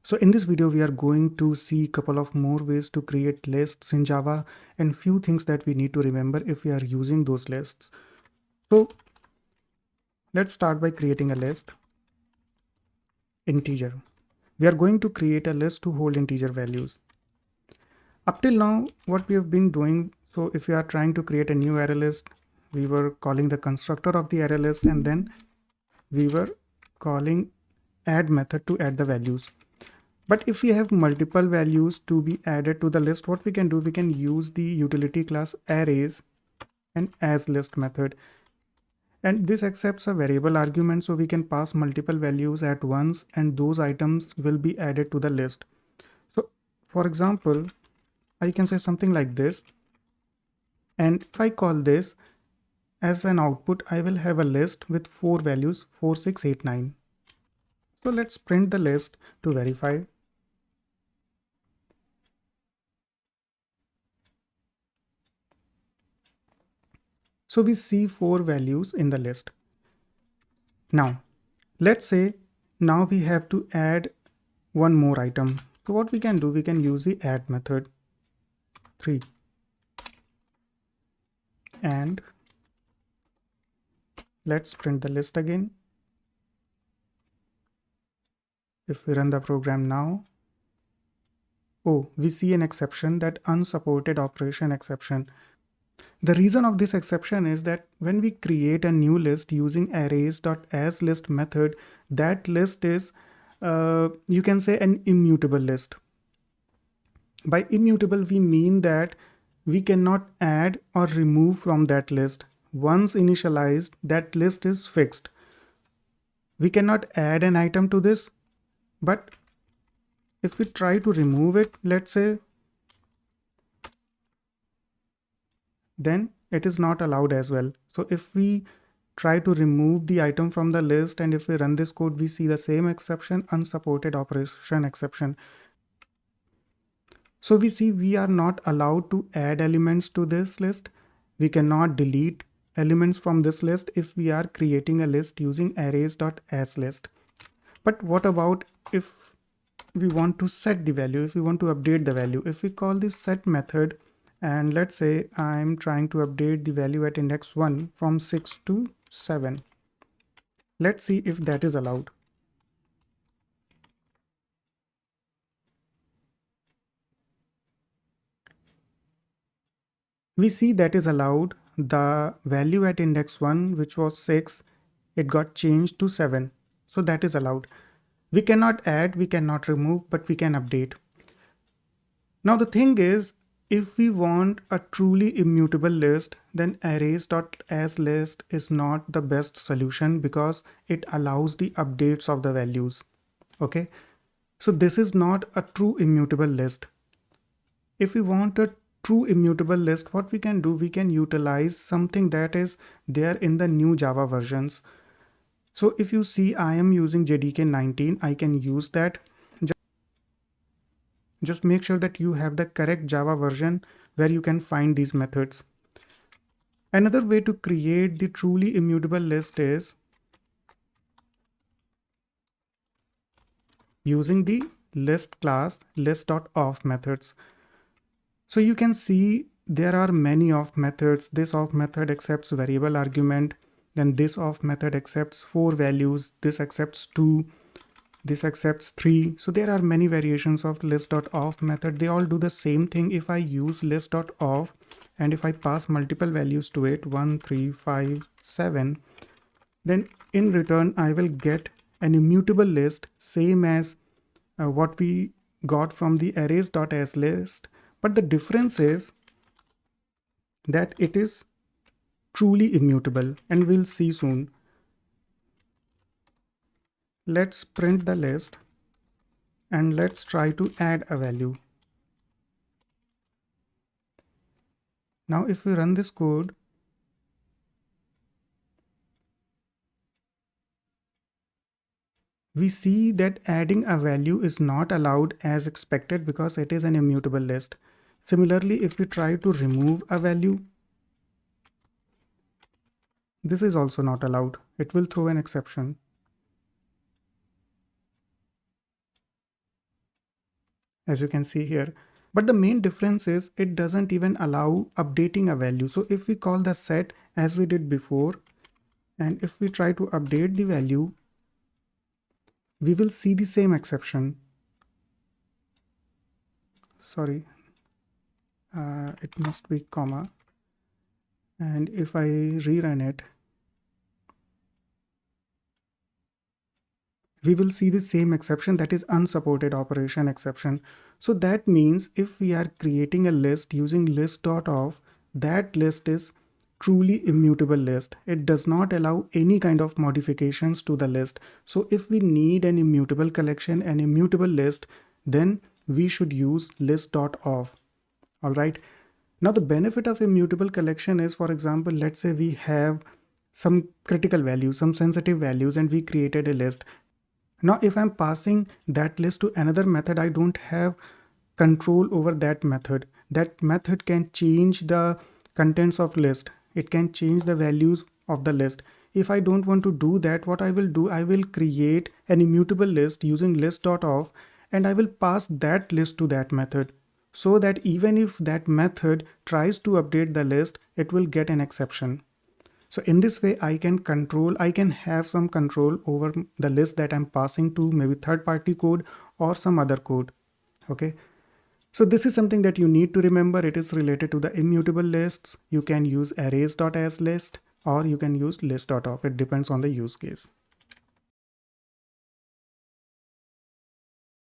So in this video, we are going to see a couple of more ways to create lists in Java and few things that we need to remember if we are using those lists. So let's start by creating a list. Integer. We are going to create a list to hold integer values. Up till now, what we have been doing, so if we are trying to create a new array list, we were calling the constructor of the array list and then we were calling add method to add the values. But if we have multiple values to be added to the list, what we can do, we can use the utility class arrays and as list method. And this accepts a variable argument, so we can pass multiple values at once and those items will be added to the list. So for example, I can say something like this. And if I call this as an output, I will have a list with 4 values, 4, 6, 8, 9. So let's print the list to verify. So we see 4 values in the list. Now, let's say now we have to add one more item. So what we can do, we can use the add method 3. And let's print the list again. If we run the program now, oh, we see an exception, that unsupported operation exception. The reason of this exception is that when we create a new list using arrays.asList method, that list is, you can say, an immutable list. By immutable, we mean that we cannot add or remove from that list. Once initialized, that list is fixed. We cannot add an item to this, but if we try to remove it, let's say, then it is not allowed as well. So if we try to remove the item from the list and if we run this code, we see the same exception, unsupported operation exception. So we see we are not allowed to add elements to this list. We cannot delete elements from this list if we are creating a list using arrays.asList. But what about if we want to set the value, if we want to update the value? If we call this set method, and let's say I'm trying to update the value at index 1 from 6 to 7. Let's see if that is allowed. We see that is allowed. The value at index 1, which was 6, it got changed to 7. So that is allowed. We cannot add, we cannot remove, but we can update. Now the thing is, if we want a truly immutable list, then arrays.asList is not the best solution because it allows the updates of the values. Okay, so this is not a true immutable list. If we want a true immutable list, what we can do, we can utilize something that is there in the new Java versions. So if you see, I am using JDK 19, I can use that. Just make sure that you have the correct Java version where you can find these methods. Another way to create the truly immutable list is using the list class list.off methods. So you can see there are many off methods. This off method accepts variable argument. Then this off method accepts 4 values. This accepts 2. This accepts 3. So there are many variations of list.off method. They all do the same thing. If I use list.off and if I pass multiple values to it, 1, 3, 5, 7, then in return I will get an immutable list, same as what we got from the arrays.asList. But the difference is that it is truly immutable, and we'll see soon. Let's print the list and let's try to add a value. Now if we run this code, we see that adding a value is not allowed as expected because it is an immutable list. Similarly, if we try to remove a value, this is also not allowed. It will throw an exception. as you can see here. But the main difference is it doesn't even allow updating a value. So if we call the set as we did before, and if we try to update the value, we will see the same exception. Sorry, it must be comma. And if I rerun it, we will see the same exception, that is unsupported operation exception. So that means if we are creating a list using list.off, that list is truly immutable list. It does not allow any kind of modifications to the list. So if we need an immutable collection, an immutable list, then we should use list.off. All right. Now the benefit of immutable collection is, for example, let's say we have some critical values, some sensitive values, and we created a list. Now, if I'm passing that list to another method, I don't have control over that method. That method can change the contents of list. It can change the values of the list. If I don't want to do that, what I will do, I will create an immutable list using list.off, and I will pass that list to that method, so that even if that method tries to update the list, it will get an exception. So in this way, I can have some control over the list that I'm passing to maybe third-party code or some other code. Okay. So this is something that you need to remember. It is related to the immutable lists. You can use arrays.as list or you can use list.off. It depends on the use case.